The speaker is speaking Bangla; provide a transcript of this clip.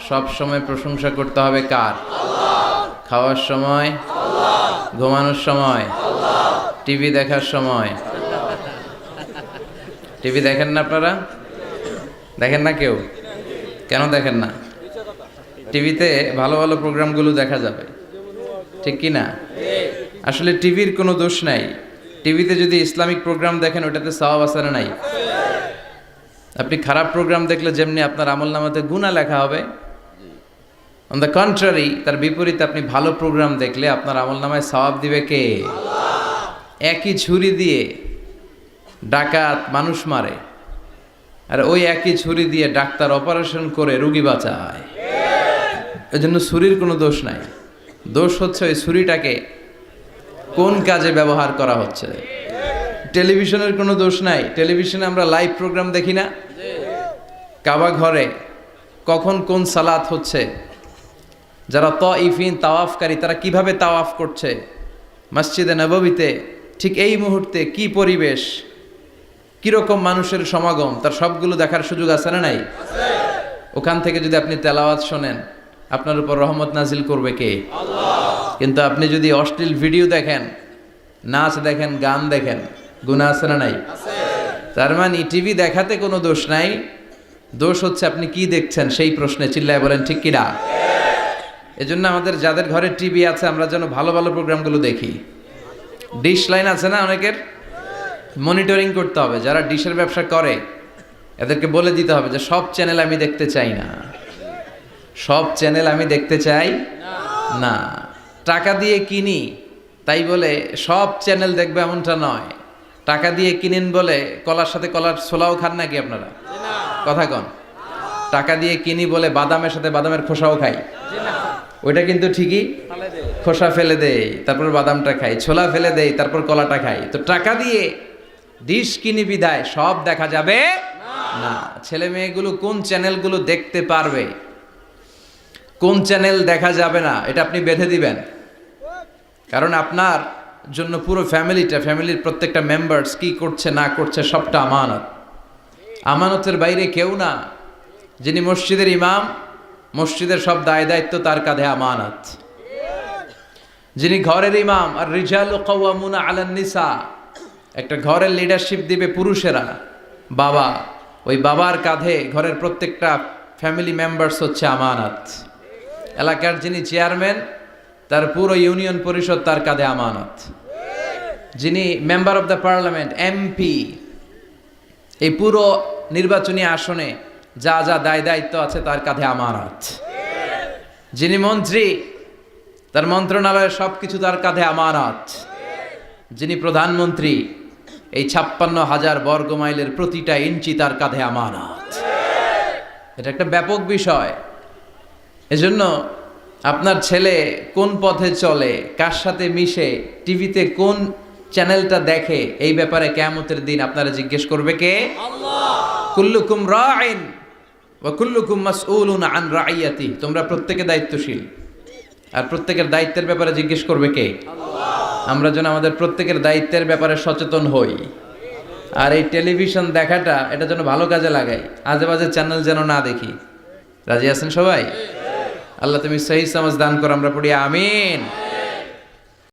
সব সময় প্রশংসা করতে হবে কার? খাওয়ার সময়, ঘুমানোর সময়, টিভি দেখার সময়। টিভি দেখেন না আপনারা? দেখেন না কেউ? কেন দেখেন না? টিভিতে ভালো ভালো প্রোগ্রামগুলো দেখা যাবে, ঠিক কি না? আসলে টিভির কোনো দোষ নাই। টিভিতে যদি ইসলামিক প্রোগ্রাম দেখেন ওটাতে সওয়াব আছে না নাই? আপনি খারাপ প্রোগ্রাম দেখলে যেমনি আপনার আমলনামাতে গুনাহ লেখা হবে, অন দ্য কন্ট্রারি তার বিপরীতে আপনি ভালো প্রোগ্রাম দেখলে আপনার আমলনামায় সওয়াব দিবে কে? একই ছুরি দিয়ে ডাকাত মানুষ মারে, আর ওই একই ছুরি দিয়ে ডাক্তার অপারেশন করে রোগী বাঁচায়। এজন্য ছুরির কোনো দোষ নাই, দোষ হচ্ছে ওই ছুরিটাকে কোন কাজে ব্যবহার করা হচ্ছে। টেলিভিশনের কোনো দোষ নাই, টেলিভিশনে আমরা লাইভ প্রোগ্রাম দেখি না? কাবা ঘরে কখন কোন সালাত হচ্ছে, যারা তাইফিন তাওয়াফকারী তারা কিভাবে তাওয়াফ করছে, মসজিদে নববীতে ঠিক এই মুহূর্তে কি পরিবেশ, কিরকম মানুষের সমাগম, তার সবগুলো দেখার সুযোগ আছে না নাই? ওখান থেকে যদি আপনি তেলাওয়াত শোনেন আপনার উপর রহমত নাজিল করবে কে? কিন্তু আপনি যদি অশ্লীল ভিডিও দেখেন, নাচ দেখেন, গান দেখেন, গুনাহ আছে না নাই? তার মানে টিভি দেখাতে কোনো দোষ নাই, দোষ হচ্ছে আপনি কি দেখছেন সেই প্রশ্নে। চিল্লায় বলেন ঠিক কিনা? এজন্য আমাদের যাদের ঘরে টিভি আছে আমরা যেন ভালো ভালো প্রোগ্রামগুলো দেখি। ডিশ লাইন আছে না অনেকের, মনিটরিং করতে হবে। যারা ডিশের ব্যবসা করে এদেরকে বলে দিতে হবে যে সব চ্যানেল আমি দেখতে চাই না, সব চ্যানেল আমি দেখতে চাই না। টাকা দিয়ে কিনি তাই বলে সব চ্যানেল দেখবে এমনটা নয়। টাকা দিয়ে কিনেন বলে কলার সাথে কলার ছোলাও খান নাকি আপনারা? কথা কন। টাকা দিয়ে কিনি বলে বাদামের সাথে বাদামের খোসাও খাই, ওইটা কিন্তু ঠিকই খোসা ফেলে দেই তারপর বাদামটা খাই, ছোলা ফেলে দেই তারপর কলাটা খাই। তো টাকা দিয়ে ডিশ কিনি বিদায় সব দেখা যাবে না। ছেলে মেয়েগুলো কোন চ্যানেলগুলো দেখতে পারবে, কোন চ্যানেল দেখা যাবে না, এটা আপনি বেঁধে দিবেন। কারণ আপনার জন্য পুরো ফ্যামিলির প্রত্যেকটা মেম্বার্স কি করছে না করছে সবটা আমানত। আমানতের বাইরে কেউ না। যিনি মসজিদের ইমাম, মসজিদের সব দায় দায়িত্ব তার কাঁধে আমানত। যিনি ঘরের ইমাম, আর রিজালু কাওয়ামুনা আলান নিসা, একটা ঘরের লিডারশিপ দিবে পুরুষেরা, বাবা, ওই বাবার কাঁধে ঘরের প্রত্যেকটা ফ্যামিলি মেম্বার্স হচ্ছে আমানত। এলাকার যিনি চেয়ারম্যান তার পুরো ইউনিয়ন পরিষদ তার কাঁধে আমানত। যিনি member of the parliament, MP, এই পুরো নির্বাচনী আসনে যা যা দায় দায়িত্ব আছে তার কাঁধে আমানত। যিনি মন্ত্রী তার মন্ত্রণালয়ের সবকিছু তার কাঁধে আমানত। যিনি প্রধানমন্ত্রী এই 56,000 বর্গ মাইলের প্রতিটা ইঞ্চি তার কাঁধে আমানত। এটা একটা ব্যাপক বিষয়। এজন্য আপনার ছেলে কোন পথে চলে, কার সাথে মিশে, টিভিতে কোন চ্যানেলটা দেখে, এই ব্যাপারে কিয়ামতের দিন আপনারা জিজ্ঞেস করবে কে? আল্লাহ। কুল্লুকুম রাইন ওয়া কুল্লুকুম মাসউলুন আন রাইয়াতি। তোমরা প্রত্যেকে দায়িত্বশীল, আর প্রত্যেকের দায়িত্বের ব্যাপারে জিজ্ঞেস করবে কে? আল্লাহ। আমরা যেন আমাদের প্রত্যেকের দায়িত্বের ব্যাপারে সচেতন হই। আর এই টেলিভিশন দেখাটা এটা যেন ভালো কাজে লাগাই, আজে বাজে চ্যানেল যেন না দেখি। রাজি আছেন সবাই? আল্লাহ তুমি সহি সমাজ দান করো, আমরা পড়ি আমিন।